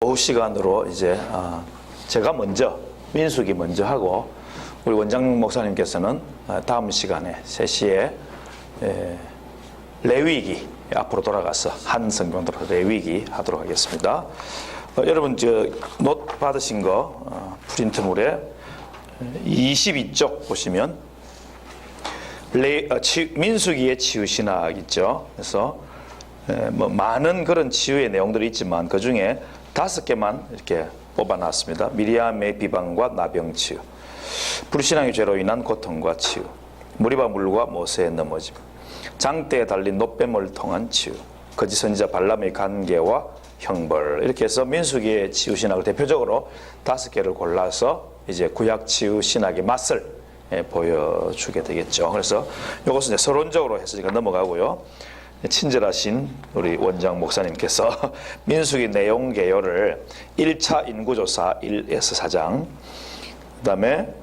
오후 시간으로 이제 제가 먼저 민수기 먼저 하고 우리 원장 목사님께서는 다음 시간에 3시에 레위기 앞으로 돌아가서 한 성경 돌아서 레위기 하도록 하겠습니다. 여러분 저 노트 받으신 거 프린트물에 22쪽 보시면 민수기의 치유신학 있죠. 그래서 뭐 많은 그런 치유의 내용들이 있지만 그 중에 5개만 이렇게 뽑아놨습니다. 미리암의 비방과 나병 치유, 불신앙의 죄로 인한 고통과 치유, 무리바 물과 모세의 넘어짐, 장대에 달린 노뱀을 통한 치유, 거짓 선지자 발람의 관계와 형벌, 이렇게 해서 민수기의 치유 신학을 대표적으로 5개를 골라서 이제 구약 치유 신학의 맛을 보여주게 되겠죠. 그래서 이것은 이제 서론적으로 해서 제가 넘어가고요. 친절하신 우리 원장 목사님께서 민수기 내용 개요를 1차 인구조사 1에서 4장, 그 다음에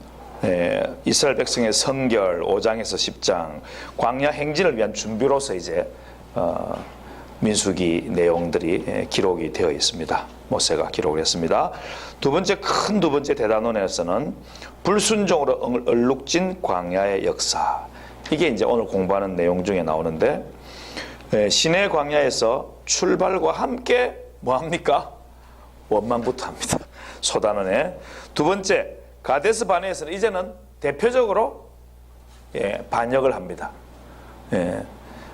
이스라엘 백성의 선결 5장에서 10장, 광야 행진을 위한 준비로서 이제 민수기 내용들이 기록이 되어 있습니다. 모세가 기록을 했습니다. 두 번째 대단원에서는 불순종으로 얼룩진 광야의 역사, 이게 이제 오늘 공부하는 내용 중에 나오는데, 시내 광야에서 출발과 함께 뭐합니까? 원망부터 합니다. 소단원에. 두 번째, 가데스 바네에서는 이제는 대표적으로 반역을 합니다.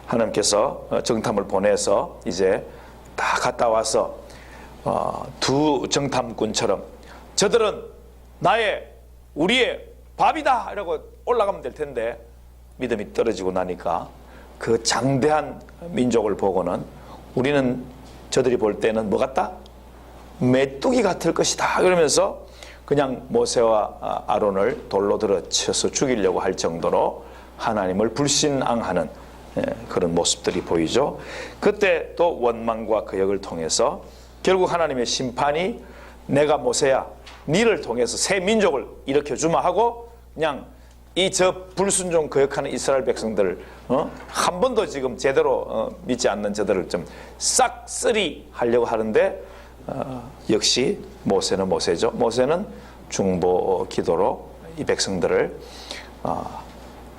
하나님께서 정탐을 보내서 이제 다 갔다 와서 두 정탐꾼처럼 저들은 우리의 밥이다 이러고 올라가면 될 텐데 믿음이 떨어지고 나니까 그 장대한 민족을 보고는 우리는 저들이 볼 때는 뭐 같다? 메뚜기 같을 것이다 그러면서 그냥 모세와 아론을 돌로 들어 쳐서 죽이려고 할 정도로 하나님을 불신앙하는 그런 모습들이 보이죠. 그때 또 원망과 거역을 통해서 결국 하나님의 심판이 내가 모세야 니를 통해서 새 민족을 일으켜주마 하고 그냥 저 불순종 거역하는 이스라엘 백성들 한 번도 지금 제대로 믿지 않는 저들을 좀 싹쓸이 하려고 하는데 역시 모세는 모세죠. 모세는 중보 기도로 이 백성들을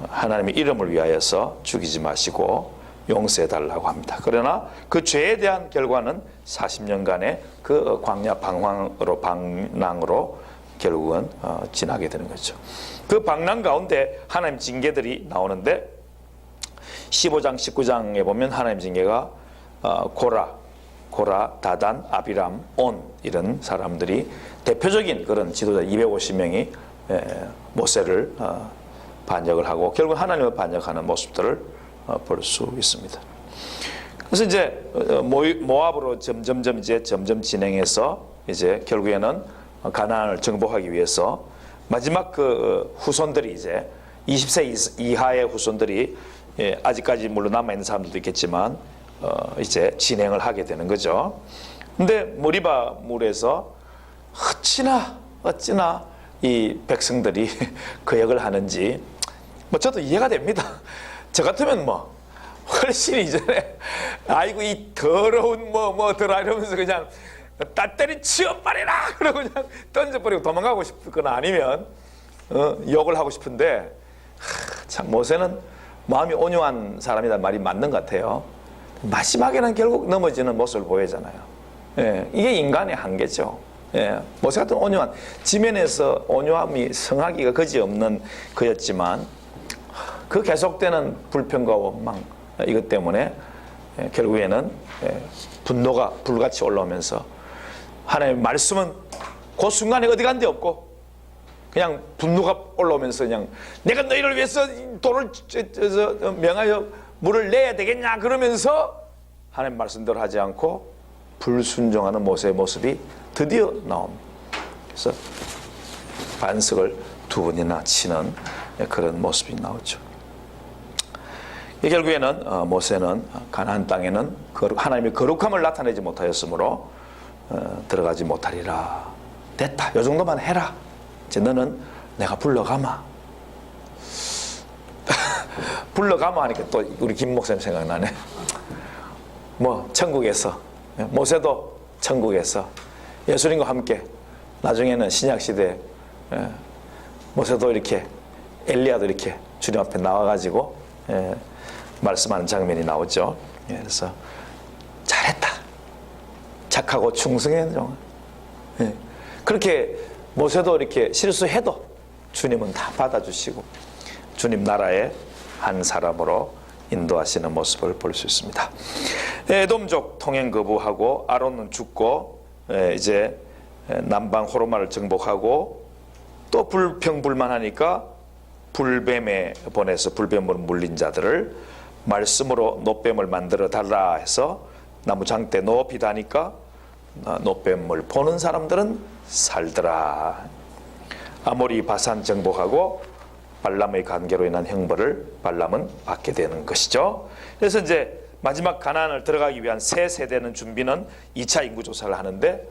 하나님의 이름을 위하여서 죽이지 마시고 용서해 달라고 합니다. 그러나 그 죄에 대한 결과는 40년간의 그 광야 방랑으로 결국은 지나게 되는 거죠. 그 방랑 가운데 하나님 징계들이 나오는데 15장 19장에 보면 하나님 징계가 고라, 다단, 아비람, 온 이런 사람들이 대표적인 그런 지도자 250명이 모세를 반역을 하고 결국 하나님을 반역하는 모습들을 볼 수 있습니다. 그래서 이제 모압으로 점점 진행해서 이제 결국에는 가나안을 정복하기 위해서 마지막 그 후손들이 이제 20세 이하의 후손들이 아직까지 물론 남아있는 사람들도 있겠지만 이제 진행을 하게 되는 거죠. 근데 무리바 물에서 어찌나 이 백성들이 거역을 하는지 뭐 저도 이해가 됩니다. 저 같으면 뭐 훨씬 이전에 아이고 이 더러운 뭐더라 이러면서 그냥 따때리 치워버리라 그러고 그냥 던져버리고 도망가고 싶거나 아니면 욕을 하고 싶은데 참 모세는 마음이 온유한 사람이란 말이 맞는 것 같아요. 마지막에는 결국 넘어지는 모습을 보이잖아요. 이게 인간의 한계죠. 모세 같은 온유한, 지면에서 온유함이 성하기가 그지없는 그였지만 그 계속되는 불평과 원망 이것 때문에 결국에는 분노가 불같이 올라오면서 하나님의 말씀은 그 순간에 어디 간 데 없고 그냥 분노가 올라오면서 그냥 내가 너희를 위해서 돌을 명하여 물을 내야 되겠냐 그러면서 하나님 말씀대로 하지 않고 불순종하는 모세의 모습이 드디어 나옵니다. 그래서 반석을 2번이나 치는 그런 모습이 나오죠. 결국에는 모세는 가나안 땅에는 하나님의 거룩함을 나타내지 못하였으므로 들어가지 못하리라. 됐다. 이 정도만 해라. 이제 너는 내가 불러가마. 불러가마 하니까 또 우리 김 목사님 생각나네. 뭐 천국에서 모세도 천국에서 예수님과 함께 나중에는 신약시대 모세도 이렇게 엘리야도 이렇게 주님 앞에 나와가지고 말씀하는 장면이 나오죠. 그래서 잘했다, 착하고 충성했죠. 그렇게 모세도 이렇게 실수해도 주님은 다 받아주시고 주님 나라의 한 사람으로 인도하시는 모습을 볼 수 있습니다. 에돔족 통행 거부하고 아론은 죽고 이제 남방 호르마를 정복하고 또 불평불만하니까 불뱀에 보내서 불뱀으로 물린 자들을 말씀으로 노뱀을 만들어 달라 해서 나무 장대 높이 다니까 노뱀을 보는 사람들은 살더라. 아모리 바산 정복하고 발람의 관계로 인한 형벌을 발람은 받게 되는 것이죠. 그래서 이제 마지막 가나안을 들어가기 위한 새 세대는 준비는 2차 인구조사를 하는데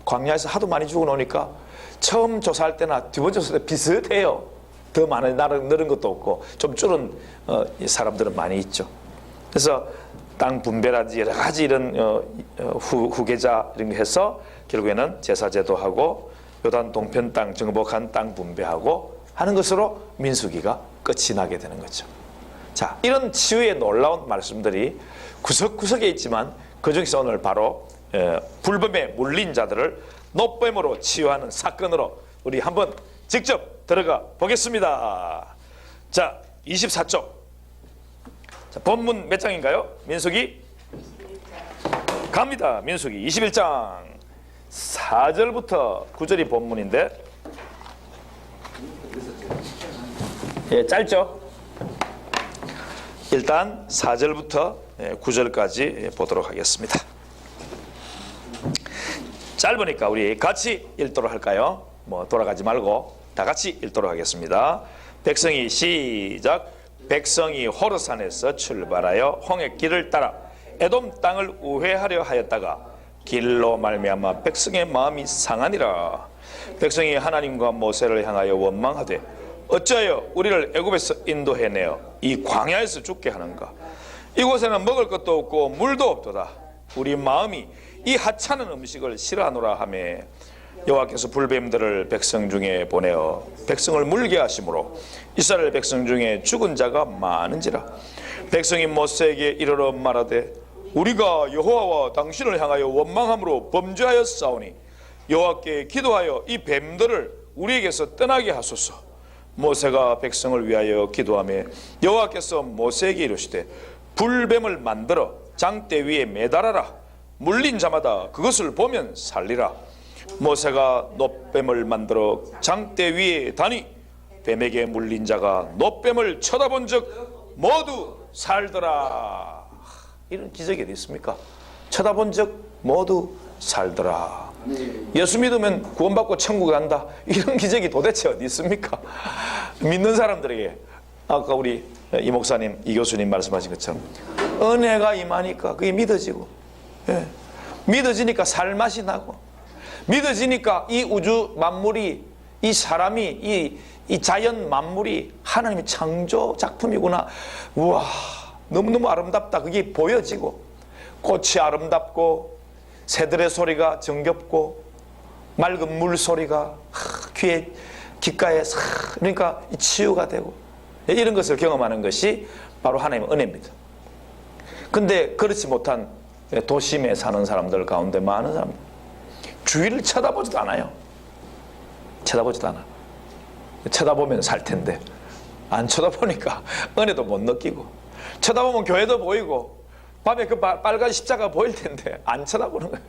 광야에서 하도 많이 죽어 놓으니까 처음 조사할 때나 두 번째 조사 때 비슷해요. 더 많은 늘은 것도 없고 좀 줄은 사람들은 많이 있죠. 그래서 땅 분배라든지 여러 가지 이런 후계자 이런 거 해서 결국에는 제사제도하고 요단 동편 땅 정복한 땅 분배하고 하는 것으로 민수기가 끝이 나게 되는 거죠. 자, 이런 치유의 놀라운 말씀들이 구석구석에 있지만 그중에서 오늘 바로 불뱀에 물린 자들을 노뱀으로 치유하는 사건으로 우리 한번 직접 들어가 보겠습니다. 자, 24쪽. 자, 본문 몇 장인가요? 민수기? 갑니다. 민수기 21장 4절부터 9절이 본문인데 짧죠? 일단 4절부터 9절까지 보도록 하겠습니다. 짧으니까 우리 같이 읽도록 할까요? 돌아가지 말고 다 같이 읽도록 하겠습니다. 백성이 시작. 백성이 호르산에서 출발하여 홍해길을 따라 에돔 땅을 우회하려 하였다가 길로 말미암아 백성의 마음이 상하니라. 백성이 하나님과 모세를 향하여 원망하되 어찌하여 우리를 애굽에서 인도해내어 이 광야에서 죽게 하는가? 이곳에는 먹을 것도 없고 물도 없도다. 우리 마음이 이 하찮은 음식을 싫어하노라 하며 여호와께서 불뱀들을 백성 중에 보내어 백성을 물게 하심으로 이스라엘 백성 중에 죽은 자가 많은지라. 백성이 모세에게 이르러 말하되 우리가 여호와와 당신을 향하여 원망함으로 범죄하였사오니 여호와께 기도하여 이 뱀들을 우리에게서 떠나게 하소서. 모세가 백성을 위하여 기도하며 여호와께서 모세에게 이르시되 불뱀을 만들어 장대 위에 매달아라. 물린 자마다 그것을 보면 살리라. 모세가 노뱀을 만들어 장대 위에 다니 뱀에게 물린 자가 노뱀을 쳐다본 적 모두 살더라. 이런 기적이 어디 있습니까? 쳐다본 적 모두 살더라. 예수 믿으면 구원받고 천국에 간다. 이런 기적이 도대체 어디 있습니까? 믿는 사람들에게 아까 우리 이 목사님, 이 교수님 말씀하신 것처럼 은혜가 임하니까 그게 믿어지고, 믿어지니까 살맛이 나고, 믿어지니까 이 우주 만물이, 이 사람이, 이 자연 만물이 하나님의 창조 작품이구나. 우와, 너무너무 아름답다. 그게 보여지고, 꽃이 아름답고, 새들의 소리가 정겹고, 맑은 물 소리가 귀에, 귓가에 그러니까 치유가 되고, 이런 것을 경험하는 것이 바로 하나님의 은혜입니다. 근데 그렇지 못한 도심에 사는 사람들 가운데 많은 사람들 주위를 쳐다보지도 않아요. 쳐다보지도 않아. 쳐다보면 살 텐데 안 쳐다보니까 은혜도 못 느끼고, 쳐다보면 교회도 보이고 밤에 그 빨간 십자가 보일 텐데 안 쳐다보는 거예요.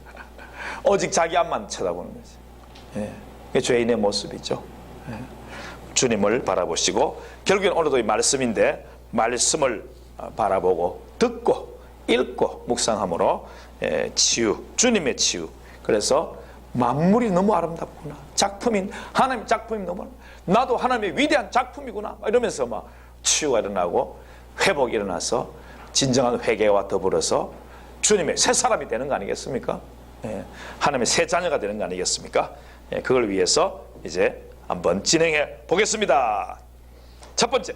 오직 자기 앞만 쳐다보는 거지. 이게 죄인의 모습이죠. 주님을 바라보시고, 결국엔 오늘도 이 말씀인데 말씀을 바라보고 듣고 읽고 묵상함으로 치유, 주님의 치유. 그래서 만물이 너무 아름답구나. 작품인 하나님의 작품이 너무 나도 하나님의 위대한 작품이구나. 이러면서 막 치유가 일어나고 회복이 일어나서 진정한 회개와 더불어서 주님의 새 사람이 되는 거 아니겠습니까? 하나님의 새 자녀가 되는 거 아니겠습니까? 그걸 위해서 이제 한번 진행해 보겠습니다. 첫 번째,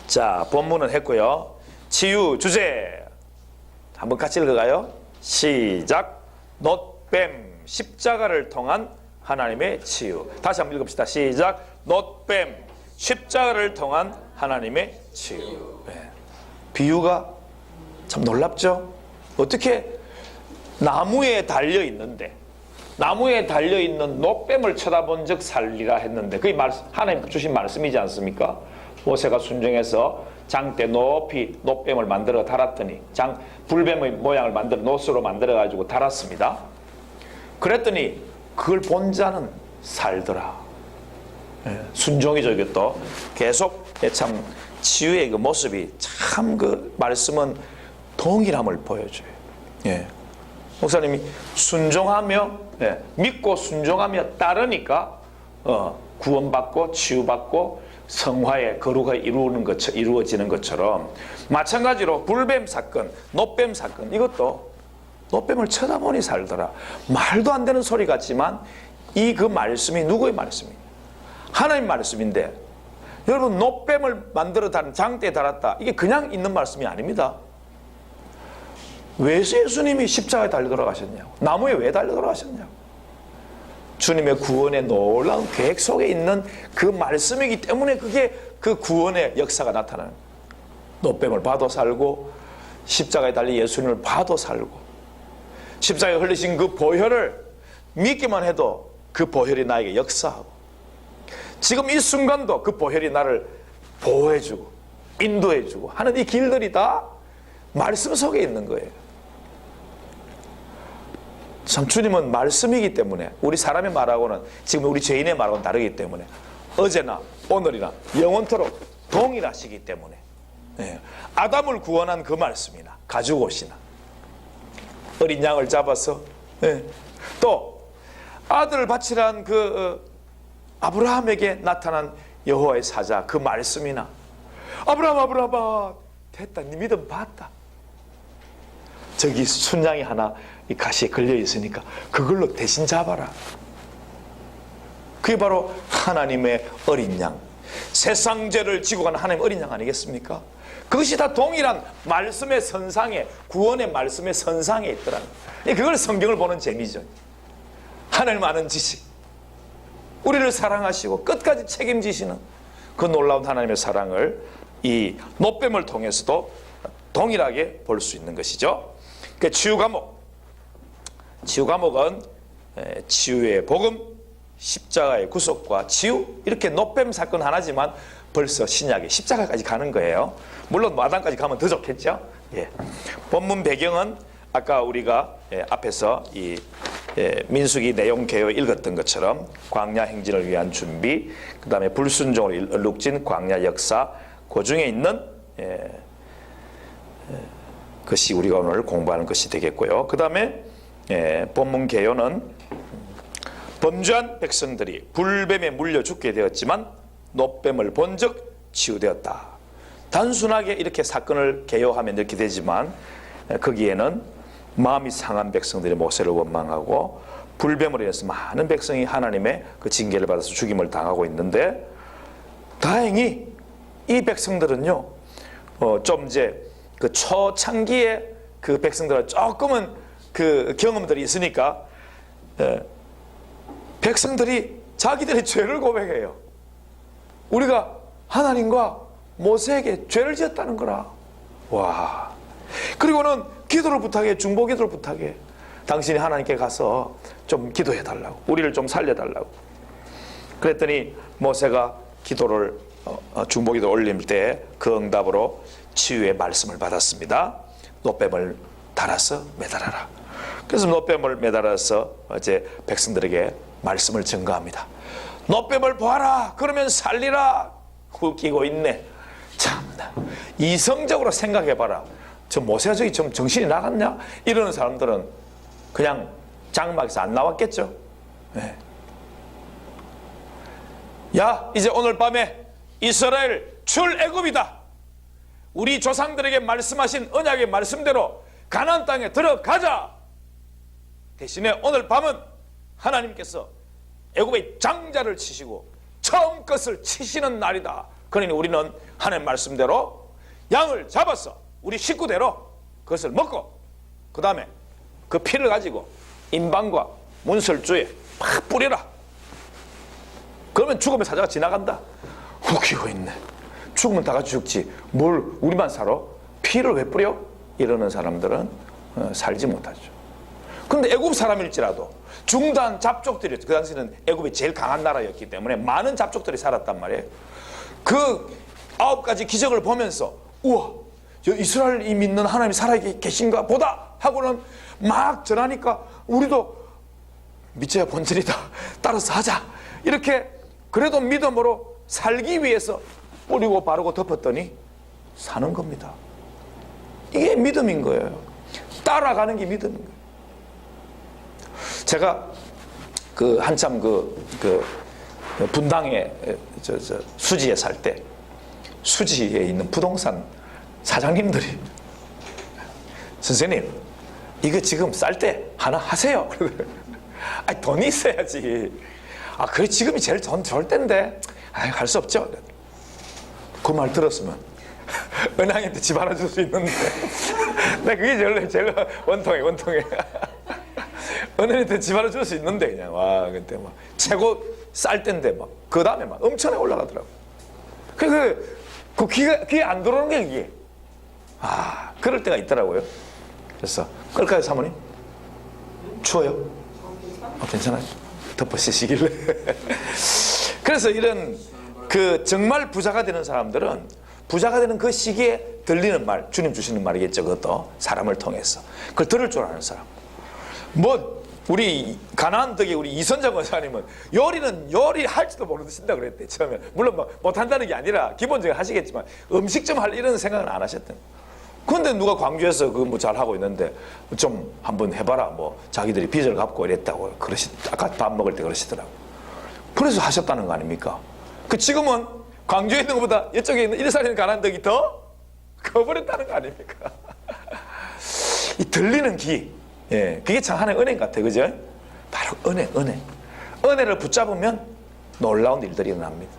자, 본문은 했고요. 치유 주제 한번 같이 읽어가요. 시작. 놋뱀 십자가를 통한 하나님의 치유. 다시 한번 읽읍시다. 시작. 놋뱀 십자가를 통한 하나님의 치유. 네. 비유가 참 놀랍죠. 어떻게 나무에 달려 있는데, 나무에 달려 있는 놋뱀을 쳐다본 적 살리라 했는데, 그게 하나님 주신 말씀이지 않습니까? 모세가 순종해서 장대 높이 놋뱀을 만들어 달았더니, 불뱀의 모양을 만들어 놋으로 만들어 가지고 달았습니다. 그랬더니 그걸 본 자는 살더라. 순종이죠. 이것도 계속 참 치유의 그 모습이 참 그 말씀은 동일함을 보여줘요. 예. 목사님이 순종하며, 믿고 순종하며 따르니까 구원받고 치유받고 성화의 거룩이 이루어지는 것처럼, 마찬가지로 불뱀 사건, 놋뱀 사건, 이것도 놋뱀을 쳐다보니 살더라. 말도 안 되는 소리 같지만 이 그 말씀이 누구의 말씀이에요? 하나님 말씀인데, 여러분 놋뱀을 만들어 다른 장대에 달았다, 이게 그냥 있는 말씀이 아닙니다. 왜 예수님이 십자가에 달려 돌아가셨냐고, 나무에 왜 달려 돌아가셨냐고. 주님의 구원의 놀라운 계획 속에 있는 그 말씀이기 때문에 그게 그 구원의 역사가 나타나는 거예요. 놋뱀을 봐도 살고 십자가에 달린 예수님을 봐도 살고, 십자가에 흘리신 그 보혈을 믿기만 해도 그 보혈이 나에게 역사하고, 지금 이 순간도 그 보혈이 나를 보호해주고 인도해주고 하는 이 길들이 다 말씀 속에 있는 거예요. 참 주님은 말씀이기 때문에, 우리 사람의 말하고는, 지금 우리 죄인의 말하고는 다르기 때문에, 어제나 오늘이나 영원토록 동일하시기 때문에, 아담을 구원한 그 말씀이나 가지고 오시나, 어린 양을 잡아서 또 아들을 바치란 그 아브라함에게 나타난 여호와의 사자 그 말씀이나, 아브라함아 됐다, 네 믿음 봤다, 저기 순양이 하나 이 가시에 걸려 있으니까 그걸로 대신 잡아라. 그게 바로 하나님의 어린 양, 세상 죄를 지고 가는 하나님의 어린 양 아니겠습니까? 그것이 다 동일한 말씀의 선상에, 구원의 말씀의 선상에 있더라는 거예요. 그걸 성경을 보는 재미죠. 하나님 아는 지식, 우리를 사랑하시고 끝까지 책임지시는 그 놀라운 하나님의 사랑을 이 놋뱀을 통해서도 동일하게 볼 수 있는 것이죠. 그 치유 과목은 치유의 복음, 십자가의 구속과 치유, 이렇게 놋뱀 사건 하나지만 벌써 신약의 십자가까지 가는 거예요. 물론 마당까지 가면 더 좋겠죠. 본문 배경은 아까 우리가 앞에서 이 민수기 내용 개요 읽었던 것처럼 광야 행진을 위한 준비, 그 다음에 불순종으로 얼룩진 광야 역사, 그 중에 있는 것이 우리가 오늘 공부하는 것이 되겠고요. 그 다음에 본문 개요는 범죄한 백성들이 불뱀에 물려 죽게 되었지만 놋뱀을 본즉 치유되었다. 단순하게 이렇게 사건을 개요하면 이렇게 되지만, 거기에는 마음이 상한 백성들이 모세를 원망하고 불뱀으로 인해서 많은 백성이 하나님의 그 징계를 받아서 죽임을 당하고 있는데, 다행히 이 백성들은요, 좀 이제 그 초창기에 그 백성들은 조금은 그 경험들이 있으니까, 백성들이 자기들의 죄를 고백해요. 우리가 하나님과 모세에게 죄를 지었다는 거라. 와. 그리고는 기도를 부탁해, 중보 기도를 부탁해. 당신이 하나님께 가서 좀 기도해 달라고, 우리를 좀 살려 달라고. 그랬더니 모세가 기도를 중보 기도 올릴 때 그 응답으로 치유의 말씀을 받았습니다. 놋뱀을 달아서 매달아라. 그래서 놋뱀을 매달아서 이제 백성들에게 말씀을 증거합니다. 놋뱀을 보아라, 그러면 살리라. 웃기고 있네. 참나, 이성적으로 생각해봐라. 저 모세가 저기 좀 정신이 나갔냐? 이러는 사람들은 그냥 장막에서 안 나왔겠죠. 야, 이제 오늘 밤에 이스라엘 출애굽이다. 우리 조상들에게 말씀하신 언약의 말씀대로 가나안 땅에 들어가자. 대신에 오늘 밤은 하나님께서 애굽의 장자를 치시고 처음 것을 치시는 날이다. 그러니 우리는 하나님 말씀대로 양을 잡아서 우리 식구대로 그것을 먹고, 그 다음에 그 피를 가지고 인방과 문설주에 막 뿌려라. 그러면 죽음의 사자가 지나간다. 웃기고 있네. 죽으면 다 같이 죽지 뭘 우리만 살아? 피를 왜 뿌려? 이러는 사람들은 살지 못하죠. 그런데 애굽 사람일지라도 중단 잡족들이, 그 당시는 애굽이 제일 강한 나라였기 때문에 많은 잡족들이 살았단 말이에요. 그 9가지 기적을 보면서 우와, 이스라엘이 믿는 하나님이 살아계신가 보다 하고는 막 전하니까 우리도 믿어야 본전이다, 따라서 하자, 이렇게 그래도 믿음으로 살기 위해서 뿌리고 바르고 덮었더니 사는 겁니다. 이게 믿음인 거예요. 따라가는 게 믿음인 거예요. 제가 한참 분당에 수지에 살 때 수지에 있는 부동산 사장님들이 선생님 이거 지금 쌀 때 하나 하세요. 아니 돈이 있어야지. 아 그래 지금이 제일 좋을 때인데 할 수 없죠. 그 말 들었으면 은행한테 집 하나 줄 수 있는데 나 그게 제일 원통해. 은행한테 집 하나 줄 수 있는데 그냥 와 그때 막 최고 쌀 때인데 막 그 다음에 막 엄청나게 올라가더라고. 그래서 그 귀에 안 들어오는 게 이게 그럴 때가 있더라고요. 그래서 끌까요 사모님? 추워요? 괜찮아요. 덮어 쓰시길래. 그래서 이런 정말 부자가 되는 사람들은 부자가 되는 그 시기에 들리는 말, 주님 주시는 말이겠죠. 그것도 사람을 통해서 그걸 들을 줄 아는 사람. 우리 가나안 덕에 우리 이선장 원사님은 요리할지도 모르신다 그랬대. 처음에 물론 못한다는 게 아니라 기본적으로 하시겠지만 음식 좀 할 이런 생각은 안 하셨던. 그런데 누가 광주에서 잘 하고 있는데 좀 한번 해봐라 자기들이 빚을 갚고 이랬다고 아까 밥 먹을 때 그러시더라고. 그래서 하셨다는 거 아닙니까? 지금은 광주에 있는 것보다 이쪽에 있는 일산에 있는 가나안 덕이 더 커버렸다는 거 아닙니까? 이 들리는 귀, 그게 참 하나의 은행 같아, 그죠? 바로 은혜를 붙잡으면 놀라운 일들이 일어납니다.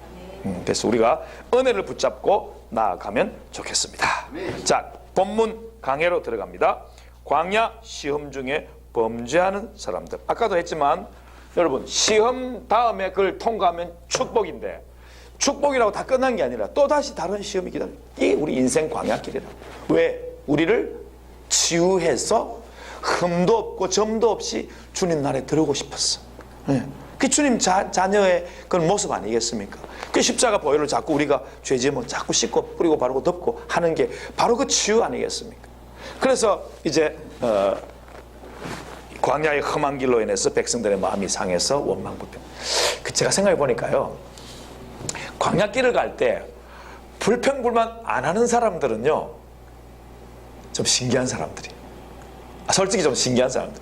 그래서 우리가 은혜를 붙잡고 나아가면 좋겠습니다. 자, 본문 강해로 들어갑니다. 광야 시험 중에 범죄하는 사람들. 아까도 했지만 여러분 시험 다음에 그걸 통과하면 축복인데 축복이라고 다 끝난 게 아니라 또다시 다른 시험이 기다려. 이게 우리 인생 광야길이라. 왜? 우리를 치유해서 흠도 없고 점도 없이 주님 나라에 들어오고 싶었어. 그 주님 자녀의 그런 모습 아니겠습니까? 그 십자가 보혈을 자꾸 우리가 죄 지으면 자꾸 씻고 뿌리고 바르고 덮고 하는 게 바로 그 치유 아니겠습니까? 그래서 이제 광야의 험한 길로 인해서 백성들의 마음이 상해서 원망부패. 제가 생각해 보니까요, 광야길을 갈 때 불평불만 안 하는 사람들은요 좀 신기한 사람들이. 솔직히 좀 신기한 사람들.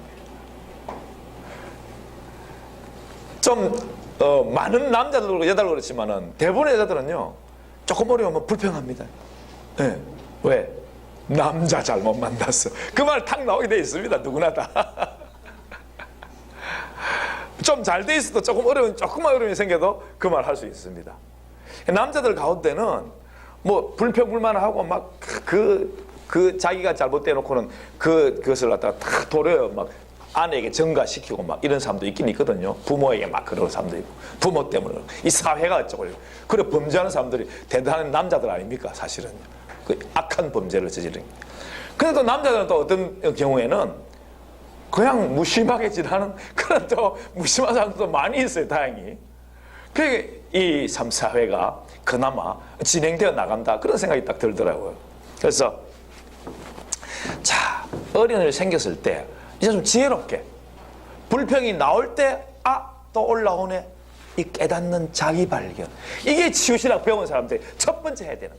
좀 많은 남자들도 여자들도 그렇지만은 대부분의 여자들은요 조금 어려우면 불평합니다. 왜? 남자 잘못 만났어. 그 말 탁 나오게 돼 있습니다. 누구나 다. 좀 잘 돼 있어도 조금만 어려움이 생겨도 그 말 할 수 있습니다. 남자들 가운데는 불평불만하고 막 자기가 잘못돼 놓고는 그것을 갖다가 다 도려요. 아내에게 전가시키고 이런 사람도 있긴 있거든요. 부모에게 그런 사람도 있고, 부모 때문에 이 사회가 어쩌고 그래 범죄하는 사람들이 대단한 남자들 아닙니까? 사실은 악한 범죄를 저지르는. 그래도 남자들은 또 어떤 경우에는 그냥 무심하게 지나는 그런 또 무심한 사람도 많이 있어요. 다행히. 그러니까 이 사회가 그나마 진행되어 나간다 그런 생각이 딱 들더라고요. 그래서 자, 어려움이 생겼을 때 이제 좀 지혜롭게 불평이 나올 때 또 올라오네, 이 깨닫는 자기 발견, 이게 치유신학 배운 사람들이 첫 번째 해야 되는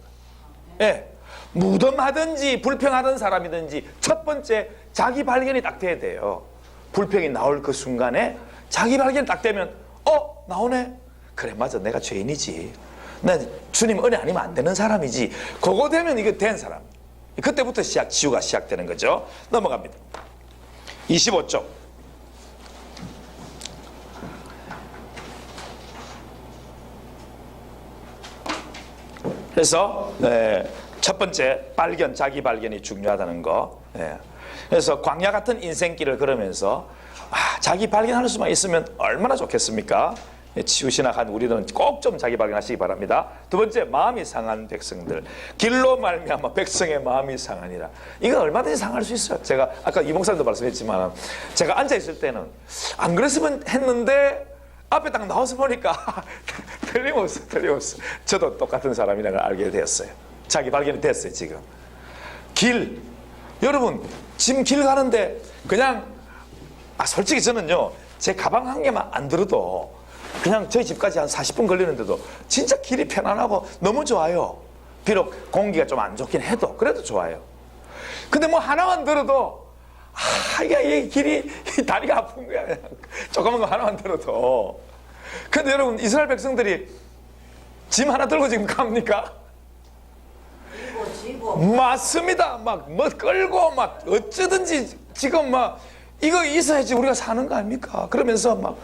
거예요. 무덤하든지 불평하던 사람이든지 첫 번째 자기 발견이 딱 돼야 돼요. 불평이 나올 그 순간에 자기 발견이 딱 되면 나오네, 그래 맞아, 내가 죄인이지, 난 주님 은혜 아니면 안 되는 사람이지. 그거 되면 이거 된 사람. 그때부터 치유가 시작되는 거죠. 넘어갑니다. 25쪽. 그래서 첫 번째 자기 발견이 중요하다는 거. 그래서 광야 같은 인생길을 걸으면서 자기 발견할 수만 있으면 얼마나 좋겠습니까? 치유신학한 우리는 꼭 좀 자기 발견하시기 바랍니다. 두 번째, 마음이 상한 백성들. 길로 말미암아 백성의 마음이 상하니라. 이건 얼마든지 상할 수 있어요. 제가 아까 이 목사님도 말씀했지만 제가 앉아있을 때는 안 그랬으면 했는데 앞에 딱 나와서 보니까 틀림없어. 저도 똑같은 사람이라는 걸 알게 되었어요. 자기 발견이 됐어요. 지금 길, 여러분 지금 길 가는데 그냥 솔직히 저는요 제 가방 한 개만 안 들어도 그냥 저희 집까지 한 40분 걸리는데도 진짜 길이 편안하고 너무 좋아요. 비록 공기가 좀 안 좋긴 해도 그래도 좋아요. 근데 뭐 하나만 들어도 이게 길이 다리가 아픈 거야. 그냥 조그만 거 하나만 들어도. 근데 여러분 이스라엘 백성들이 짐 하나 들고 지금 갑니까? 맞습니다. 막 뭐 끌고 막 어쩌든지 지금 막 이거 있어야지 우리가 사는 거 아닙니까? 그러면서 막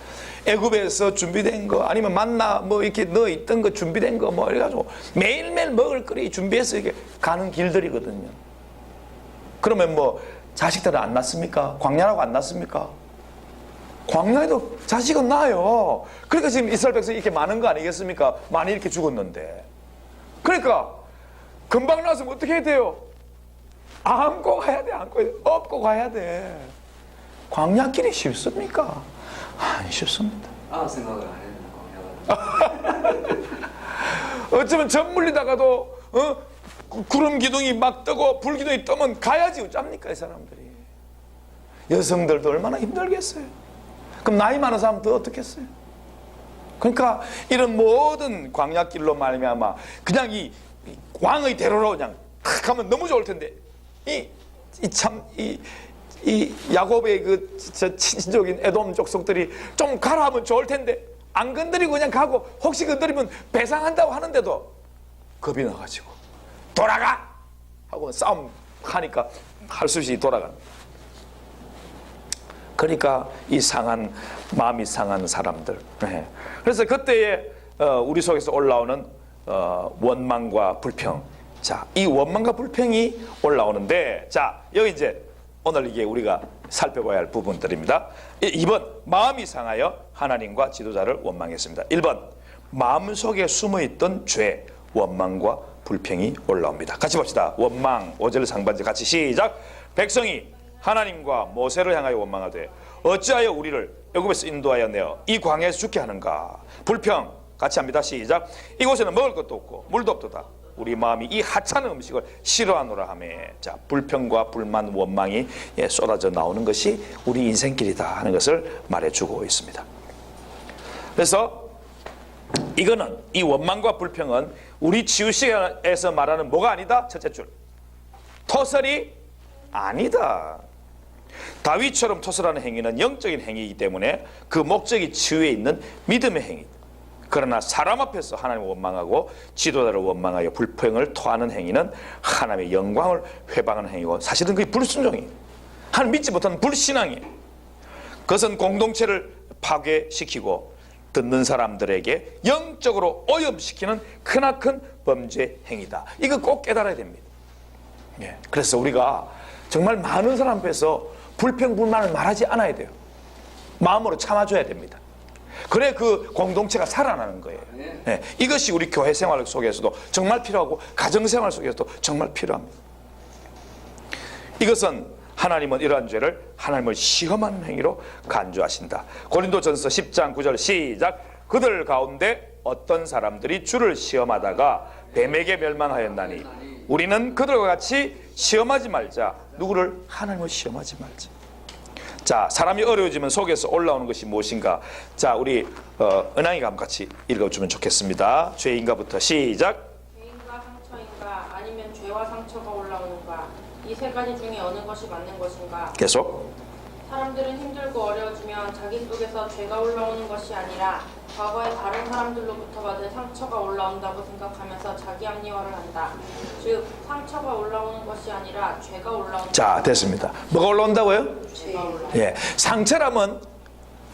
애굽에서 준비된 거 아니면 만나 뭐 이렇게 넣어 있던 거 준비된 거 뭐 이래가지고 매일매일 먹을 거리 준비해서 이렇게 가는 길들이거든요. 그러면 뭐 자식들은 안 낳습니까? 광야라고 안 낳습니까? 광야에도 자식은 낳아요. 그러니까 지금 이스라엘 백성이 이렇게 많은 거 아니겠습니까? 많이 이렇게 죽었는데. 그러니까 금방 나왔으면 어떻게 해야 돼요? 안고 가야 돼. 업고 가야 돼. 광야길이 쉽습니까? 안 쉽습니다. 생각을 안 했는데 어쩌면 젖 물리다가도 구름 기둥이 막 뜨고 불 기둥이 뜨면 가야지 어쩝니까 이 사람들이. 여성들도 얼마나 힘들겠어요. 그럼 나이 많은 사람 더 어떻겠어요? 그러니까 이런 모든 광야길로 말미암아 그냥 이 왕의 대로로 그냥 탁 가면 너무 좋을 텐데 이 야곱의 그 친족인 에돔 족속들이 좀 가라 하면 좋을 텐데 안 건드리고 그냥 가고 혹시 건드리면 배상한다고 하는데도 겁이 나가지고 돌아가 하고 싸움 하니까 할 수 없이 돌아가는. 그러니까 이 상한 마음이 상한 사람들. 그래서 그때에 우리 속에서 올라오는 원망과 불평. 자, 이 원망과 불평이 올라오는데, 자, 여기 이제 오늘 이게 우리가 살펴봐야 할 부분들입니다. 2번, 마음이 상하여 하나님과 지도자를 원망했습니다. 1번, 마음속에 숨어있던 죄, 원망과 불평이 올라옵니다. 같이 봅시다. 원망, 5절 상반절 같이 시작. 백성이 하나님과 모세를 향하여 원망하되 어찌하여 우리를 애굽에서 인도하여 내어 이 광야에서 죽게 하는가. 불평, 같이 합니다. 시작. 이곳에는 먹을 것도 없고 물도 없도다. 우리 마음이 이 하찮은 음식을 싫어하노라 하며. 자, 불평과 불만, 원망이 쏟아져 나오는 것이 우리 인생길이다 하는 것을 말해주고 있습니다. 그래서 이거는 이 원망과 불평은 우리 치유시에서 말하는 뭐가 아니다? 첫째 줄, 토설이 아니다. 다윗처럼 토설하는 행위는 영적인 행위이기 때문에 그 목적이 치유에 있는 믿음의 행위다. 그러나 사람 앞에서 하나님을 원망하고 지도자를 원망하여 불평을 토하는 행위는 하나님의 영광을 회방하는 행위고 사실은 그게 불순종이에요. 하나님 믿지 못하는 불신앙이에요. 그것은 공동체를 파괴시키고 듣는 사람들에게 영적으로 오염시키는 크나큰 범죄 행위다. 이거 꼭 깨달아야 됩니다. 그래서 우리가 정말 많은 사람 앞에서 불평 불만을 말하지 않아야 돼요. 마음으로 참아줘야 됩니다. 그래 그 공동체가 살아나는 거예요. 이것이 우리 교회 생활 속에서도 정말 필요하고 가정생활 속에서도 정말 필요합니다. 이것은 하나님은 이러한 죄를 하나님을 시험하는 행위로 간주하신다. 고린도전서 10장 9절 시작. 그들 가운데 어떤 사람들이 주를 시험하다가 뱀에게 멸망하였나니 우리는 그들과 같이 시험하지 말자. 누구를? 하나님을 시험하지 말자. 자, 사람이 어려워지면 속에서 올라오는 것이 무엇인가? 자, 우리 은항이가 한번 같이 읽어주면 좋겠습니다. 죄인가부터 시작. 죄인과 상처인가 아니면 죄와 상처가 올라오는가? 이 세 가지 중에 어느 것이 맞는 것인가? 계속. 사람들은 힘들고 어려워지면 자기 속에서 죄가 올라오는 것이 아니라 과거에 다른 사람들로부터 받은 상처가 올라온다고 생각하면서 자기 합리화를 한다. 즉 상처가 올라오는 것이 아니라 죄가 올라온다. 자, 됐습니다. 뭐가 올라온다고요? 죄가 올라온다. 예, 상처라면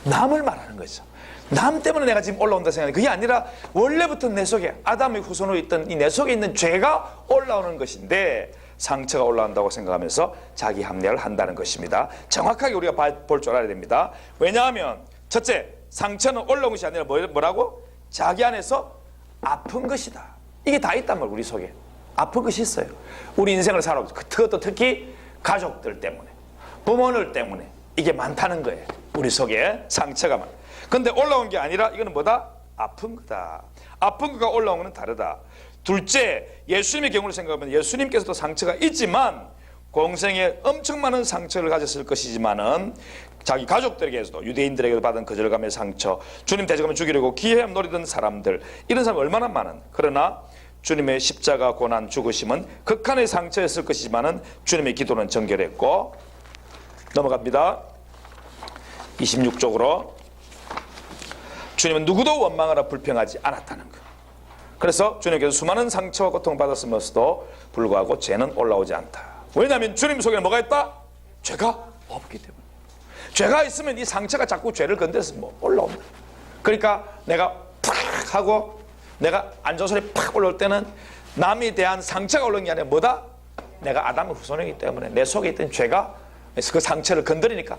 남을 말하는 거죠. 남 때문에 내가 지금 올라온다 생각해. 그게 아니라 원래부터 내 속에 아담의 후손으로 있던 이 내 속에 있는 죄가 올라오는 것인데 상처가 올라온다고 생각하면서 자기 합리화를 한다는 것입니다. 정확하게 우리가 볼 줄 알아야 됩니다. 왜냐하면 첫째, 상처는 올라온 것이 아니라 뭐라고? 자기 안에서 아픈 것이다. 이게 다 있단 말이에요. 우리 속에 아픈 것이 있어요. 우리 인생을 살아오면서 그것도 특히 가족들 때문에, 부모들 때문에 이게 많다는 거예요. 우리 속에 상처가 많아. 근데 올라온 게 아니라 이거는 뭐다? 아픈 거다. 아픈 거가 올라온 거는 다르다. 둘째, 예수님의 경우를 생각하면 예수님께서도 상처가 있지만 공생에 엄청 많은 상처를 가졌을 것이지만은 자기 가족들에게서도, 유대인들에게도 받은 거절감의 상처, 주님 대적하면 죽이려고 기회함 노리던 사람들, 이런 사람 얼마나 많은. 그러나 주님의 십자가 고난 죽으심은 극한의 상처였을 것이지만은 주님의 기도는 정결했고, 넘어갑니다. 26쪽으로 주님은 누구도 원망하라 불평하지 않았다는 것. 그래서 주님께서 수많은 상처와 고통을 받았으면서도 불구하고 죄는 올라오지 않다. 왜냐하면 주님 속에는 뭐가 있다? 죄가 없기 때문에. 죄가 있으면 이 상처가 자꾸 죄를 건드려서 올라온다. 그러니까 내가 팍 하고 내가 안 좋은 소리 팍 올라올 때는 남에 대한 상처가 올라오는 게 아니라 뭐다? 내가 아담의 후손이기 때문에 내 속에 있던 죄가 그 상처를 건드리니까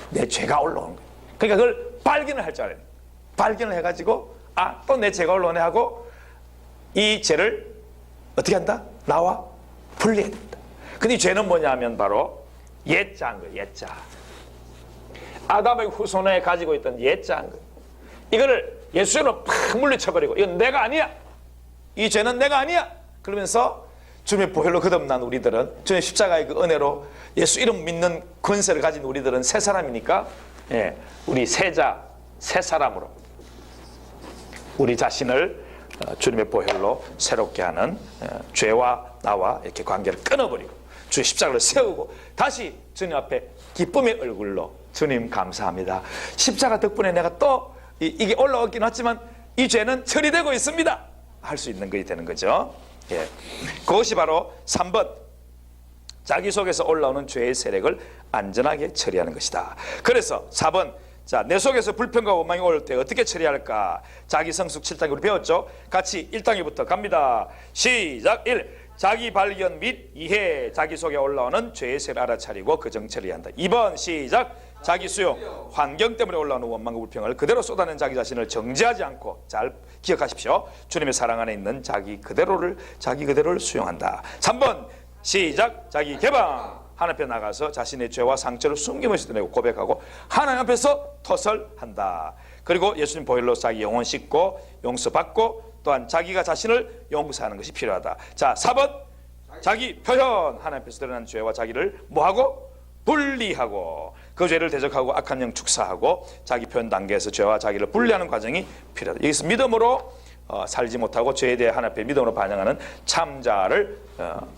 내 죄가 올라오는 거예요. 그러니까 그걸 발견을 할 줄 알아야 돼요. 발견을 해가지고 또 내 죄가 올라오네 하고 이 죄를 어떻게 한다? 나와 분리해야 된다. 근데 이 죄는 뭐냐면 바로 옛자인 거예요. 옛자. 아담의 후손에 가지고 있던 옛자인 거예요. 이거를 예수님으로 팍 물리쳐버리고 이건 내가 아니야. 이 죄는 내가 아니야. 그러면서 주님의 보혈로 거듭난 우리들은, 주님의 십자가의 그 은혜로 예수 이름 믿는 권세를 가진 우리들은 새 사람이니까, 우리 새자, 새 사람으로 우리 자신을 주님의 보혈로 새롭게 하는, 죄와 나와 이렇게 관계를 끊어버리고 주의 십자가를 세우고 다시 주님 앞에 기쁨의 얼굴로, 주님 감사합니다. 십자가 덕분에 내가 또 이게 올라오긴 했지만 이 죄는 처리되고 있습니다. 할 수 있는 것이 되는 거죠. 그것이 바로 3번, 자기 속에서 올라오는 죄의 세력을 안전하게 처리하는 것이다. 그래서 4번, 자, 내 속에서 불평과 원망이 올 때 어떻게 처리할까? 자기 성숙 7단계 우리 배웠죠? 같이 1단계부터 갑니다. 시작. 1. 자기 발견 및 이해, 자기 속에 올라오는 죄의 세를 알아차리고 그정 처리한다. 2번 시작. 자기 수용, 환경 때문에 올라오는 원망과 불평을 그대로 쏟아낸 자기 자신을 정죄하지 않고, 잘 기억하십시오. 주님의 사랑 안에 있는 자기 그대로를 수용한다. 3번 시작. 자기 개방, 하나님 앞에 나가서 자신의 죄와 상처를 숨김없이 드러내고 고백하고 하나님 앞에서 토설한다. 그리고 예수님 보혈로 자기 영혼 씻고 용서받고 또한 자기가 자신을 용서하는 것이 필요하다. 자, 4번 자기 표현, 하나님 앞에서 드러난 죄와 자기를 뭐하고? 분리하고 그 죄를 대적하고 악한 영 축사하고 자기 표현 단계에서 죄와 자기를 분리하는 과정이 필요하다. 여기서 믿음으로 살지 못하고 죄에 대해 하나님 앞에 믿음으로 반영하는 참자를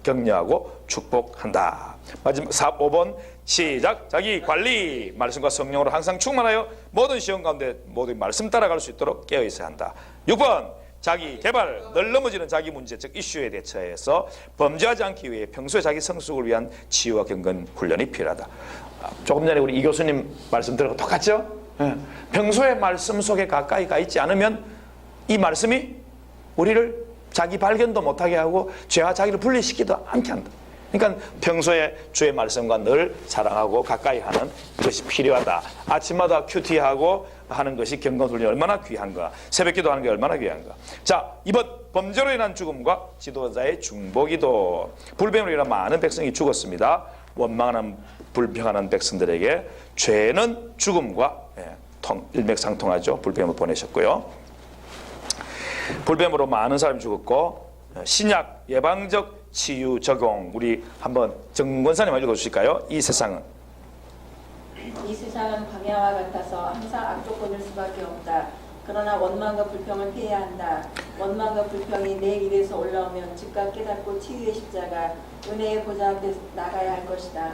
격려하고 축복한다. 마지막 5번 시작. 자기 관리, 말씀과 성령으로 항상 충만하여 모든 시험 가운데 모든 말씀 따라갈 수 있도록 깨어 있어야 한다. 6번 자기 개발, 늘 넘어지는 자기 문제, 즉 이슈에 대처해서 범죄하지 않기 위해 평소에 자기 성숙을 위한 치유와 경건 훈련이 필요하다. 조금 전에 우리 이 교수님 말씀 들은 거 똑같죠? 평소에 말씀 속에 가까이 가 있지 않으면 이 말씀이 우리를 자기 발견도 못하게 하고 죄와 자기를 분리시키지도 않게 한다. 그러니까 평소에 주의 말씀과 늘 사랑하고 가까이 하는 것이 필요하다. 아침마다 큐티하고 하는 것이 경건훈련이 얼마나 귀한가, 새벽기도 하는 게 얼마나 귀한가. 자, 이번 범죄로 인한 죽음과 지도자의 중보기도. 불뱀으로 인한 많은 백성이 죽었습니다. 원망하는 불평하는 백성들에게 죄는 죽음과 일맥상통하죠. 불뱀을 보내셨고요. 불뱀으로 많은 사람이 죽었고, 신약 예방적 치유 적용, 우리 한번 정 권사님 읽어주실까요? 이 세상은 광야와 같아서 항상 악조건일 수밖에 없다. 그러나 원망과 불평을 피해야 한다. 원망과 불평이 내 입에서 올라오면 즉각 깨닫고 치유의 십자가, 은혜의 보좌 앞에 나가야 할 것이다.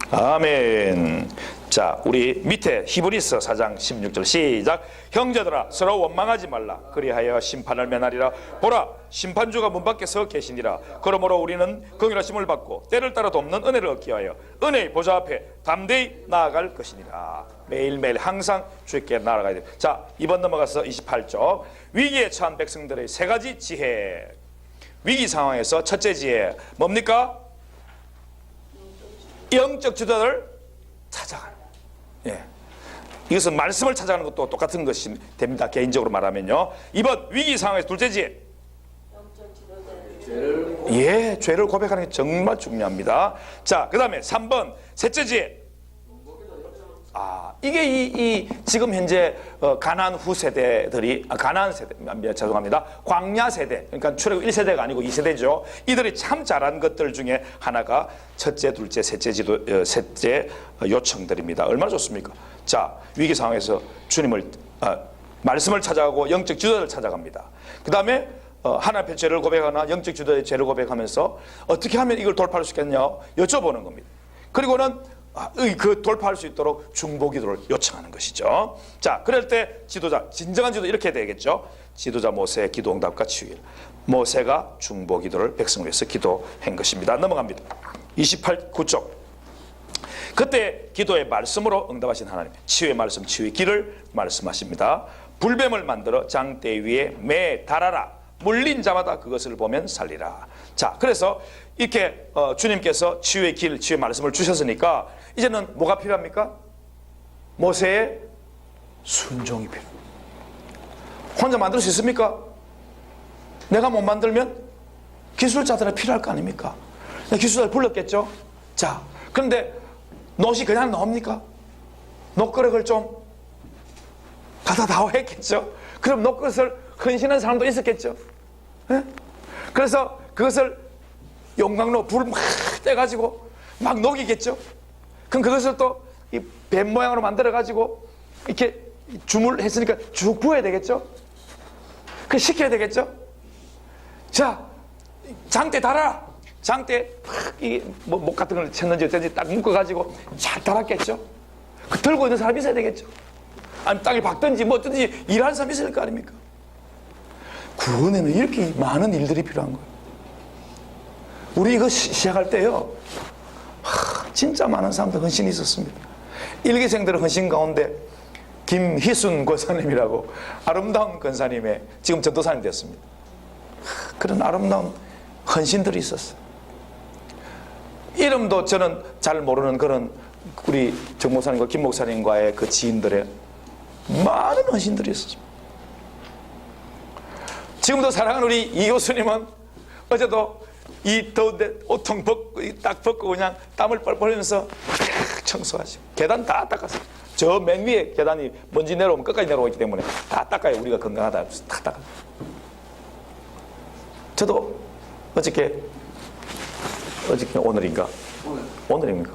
아멘. 자, 우리 밑에 히브리서 4장 16절 시작. 형제들아 서로 원망하지 말라. 그리하여 심판을 면하리라. 보라, 심판주가 문 밖에 서 계시니라. 그러므로 우리는 긍휼하심을 받고 때를 따라 돕는 은혜를 얻기 위하여 은혜의 보좌 앞에 담대히 나아갈 것이니라. 매일매일 항상 주께 나아가야 돼. 자, 2번 넘어가서 28쪽. 위기에 처한 백성들의 세 가지 지혜. 위기 상황에서 첫째 지혜 뭡니까? 영적 지도자를 찾아가는. 예. 이것은 말씀을 찾아가는 것도 똑같은 것이 됩니다. 개인적으로 말하면요. 2번 위기 상황에서 둘째지. 예, 죄를 고백하는 게 정말 중요합니다. 자, 그 다음에 3번 셋째지. 이게 이 지금 현재 가나안 후 세대들이 가나안 세대 죄송합니다. 광야 세대, 그러니까 출애굽 1세대가 아니고 2세대죠. 이들이 참 잘한 것들 중에 하나가 첫째, 둘째, 셋째 요청들입니다. 얼마나 좋습니까? 자, 위기 상황에서 주님을 말씀을 찾아가고 영적 지도자를 찾아갑니다. 그 다음에 하나님 앞에 죄를 고백하거나 영적 지도자의 죄를 고백하면서 어떻게 하면 이걸 돌파할 수 있겠냐 여쭤보는 겁니다. 그리고는 그 돌파할 수 있도록 중보기도를 요청하는 것이죠. 자, 그럴 때 지도자, 진정한 지도 이렇게 되겠죠. 지도자 모세의 기도응답과 치유일. 모세가 중보기도를 백성을 위해서 기도한 것입니다. 넘어갑니다. 28쪽. 그때 기도의 말씀으로 응답하신 하나님, 치유의 말씀, 치유의 길을 말씀하십니다. 불뱀을 만들어 장대 위에 매 달아라. 물린 자마다 그것을 보면 살리라. 자, 그래서 이렇게 주님께서 치유의 길, 치유의 말씀을 주셨으니까 이제는 뭐가 필요합니까? 모세의 순종이 필요합니다. 혼자 만들 수 있습니까? 내가 못 만들면 기술자들이 필요할 거 아닙니까? 기술자를 불렀겠죠. 자, 그런데 놋이 그냥 나옵니까? 놋그릇을 좀 갖다 다오 했겠죠. 그럼 놋그릇을 헌신한 사람도 있었겠죠. 예? 그래서 그것을 용광로 불 막 떼가지고 막 녹이겠죠. 그럼 그것을 또 이 뱀 모양으로 만들어가지고 이렇게 주물했으니까 쭉 부어야 되겠죠. 그 식혀야 되겠죠. 자, 장대 달아. 장대 목 같은 걸 쳤는지 어쩐지 딱 묶어가지고 잘 달았겠죠. 그 들고 있는 사람이 있어야 되겠죠. 아니면 땅에 박든지 뭐 어든지 일하는 사람이 있을 거 아닙니까? 구원에는 이렇게 많은 일들이 필요한 거예요. 우리 이거 시작할 때요, 진짜 많은 사람들 헌신이 있었습니다. 일기생들의 헌신 가운데 김희순 권사님이라고 아름다운 권사님의 지금 전도사님 됐습니다. 그런 아름다운 헌신들이 있었어요. 이름도 저는 잘 모르는 그런 우리 정 목사님과 김 목사님과의 그 지인들의 많은 헌신들이 있었습니다. 지금도 사랑하는 우리 이 교수님은 어제도 이 더운데 옷통 벗고 딱 벗고 그냥 땀을 뻘뻘 흘리면서 청소하시고 계단 다 닦았어요. 저 맨 위에 계단이 먼지 내려오면 끝까지 내려오기 때문에 다 닦아요. 우리가 건강하다 다 닦아요. 저도 어저께 오늘인가? 오늘입니까?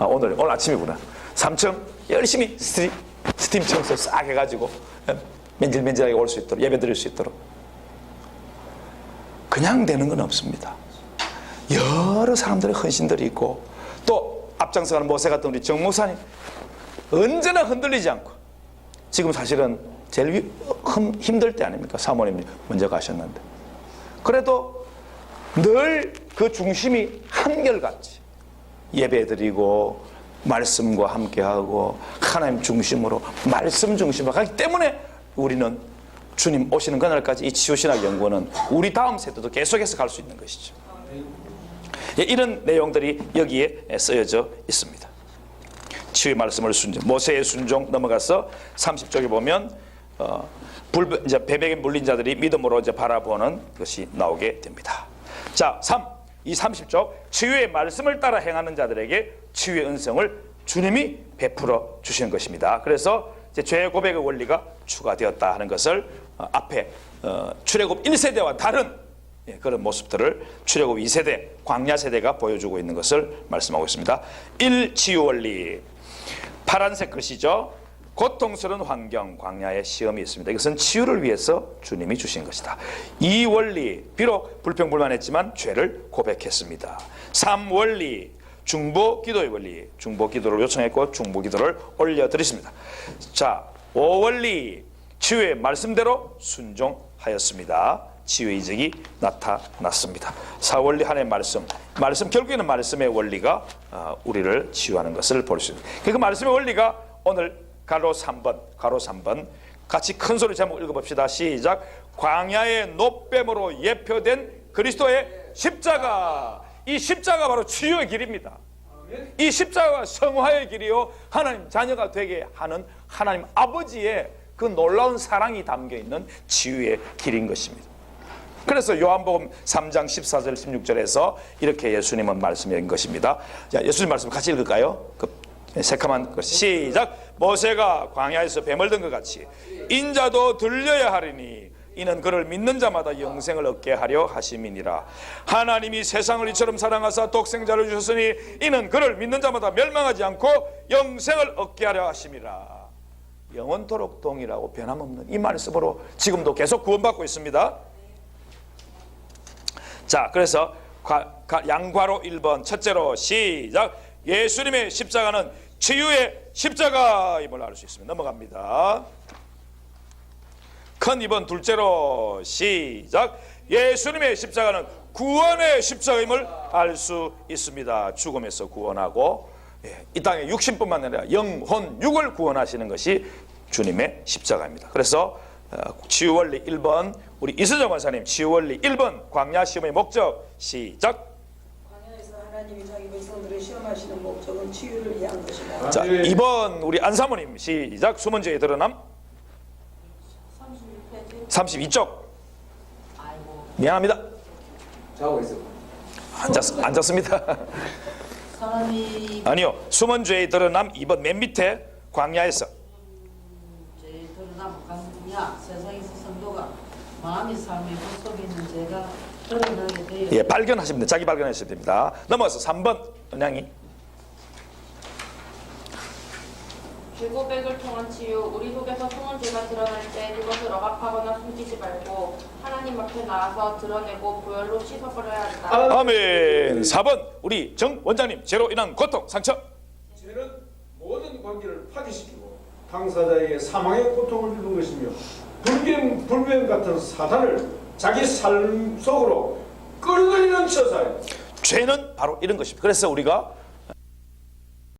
오늘 아침이구나. 3층 열심히 스팀 청소 싹 해가지고 맨질맨질하게 올 수 있도록 예배 드릴 수 있도록. 그냥 되는 건 없습니다. 여러 사람들의 헌신들이 있고 또 앞장서가는 모세 같은 우리 정 목사님 언제나 흔들리지 않고 지금 사실은 제일 힘들 때 아닙니까? 사모님 먼저 가셨는데 그래도 늘 그 중심이 한결같이 예배드리고 말씀과 함께하고 하나님 중심으로 말씀 중심으로 가기 때문에 우리는 주님 오시는 그날까지 이 치유신학연구원은 우리 다음 세대도 계속해서 갈 수 있는 것이죠. 예, 이런 내용들이 여기에 쓰여져 있습니다. 치유의 말씀을 순종, 모세의 순종 넘어가서 30쪽에 보면 이제 배백에 물린 자들이 믿음으로 이제 바라보는 것이 나오게 됩니다. 자, 이 30쪽 치유의 말씀을 따라 행하는 자들에게 치유의 은성을 주님이 베풀어 주시는 것입니다. 그래서 이제 죄의 고백의 원리가 추가되었다 하는 것을 앞에 출애굽 1세대와 다른 그런 모습들을 출애굽 2세대 광야 세대가 보여주고 있는 것을 말씀하고 있습니다. 1. 치유 원리. 파란색 글씨죠. 고통스러운 환경 광야의 시험이 있습니다. 이것은 치유를 위해서 주님이 주신 것이다. 2. 원리. 비록 불평불만했지만 죄를 고백했습니다. 3. 원리. 중보 기도의 원리. 중보 기도를 요청했고 중보 기도를 올려드렸습니다. 자, 5. 원리. 치유의 말씀대로 순종하였습니다. 치유의 이적이 나타났습니다. 4. 원리 하나님의 말씀 결국에는 말씀의 원리가 우리를 치유하는 것을 볼 수 있습니다. 그 말씀의 원리가 오늘 가로 3번 같이 큰 소리 제목 읽어봅시다. 시작. 광야의 놋뱀으로 예표된 그리스도의 십자가. 이 십자가 바로 치유의 길입니다. 이 십자가가 성화의 길이요 하나님 자녀가 되게 하는 하나님 아버지의 그 놀라운 사랑이 담겨있는 치유의 길인 것입니다. 그래서 요한복음 3장 14절 16절에서 이렇게 예수님은 말씀하신 것입니다. 자, 예수님 말씀 같이 읽을까요? 그 새카만 것 시작. 모세가 광야에서 뱀을 든 것 같이 인자도 들려야 하리니 이는 그를 믿는 자마다 영생을 얻게 하려 하심이니라. 하나님이 세상을 이처럼 사랑하사 독생자를 주셨으니 이는 그를 믿는 자마다 멸망하지 않고 영생을 얻게 하려 하심이라. 영원토록 동일하고 변함없는 이 말씀으로 지금도 계속 구원받고 있습니다. 자, 그래서 양과로 1번 첫째로 시작. 예수님의 십자가는 치유의 십자가임을 알 수 있습니다. 넘어갑니다. 큰 2번 둘째로 시작. 예수님의 십자가는 구원의 십자가임을 알 수 있습니다. 죽음에서 구원하고 이 땅의 육신뿐만 아니라 영혼 육을 구원하시는 것이 주님의 십자가입니다. 그래서 치유원리 1번 우리 이수정 원사님 치유원리 1번 광야시험의 목적 시작. 광야에서 하나님이 자기 백성들을 시험하시는 목적은 치유를 위한 것이다. 자 2번 우리 안사모님 시작. 수문제에 드러남 32쪽. 미안합니다. 자고 있어. 앉았습니다. 사람이 아니요, 수문제에 드러남 2번 맨 밑에 광야에서. 죄에 드러나고 강냐 세상에서 성도가 마음의 삶에 그 속에 있는 죄가 드러나게 되어 예, 발견하시면 됩니다. 자기 발견하시면 됩니다. 넘어가서 3번 은양이. 죄고백을 통한 치유. 우리 속에서 숨은 죄가 드러날 때 그것을 억압하거나 숨기지 말고 하나님 앞에 나와서 드러내고 보혈로 씻어버려야 한다. 아멘. 4번 우리 정 원장님 죄로 인한 고통 상처. 죄는 모든 관계를 파괴시키고 당사자에게 사망의 고통을 주는 것이며 불뱀 같은 사탄을 자기 삶 속으로 끌어들이는 처사예요. 죄는 바로 이런 것입니다. 그래서 우리가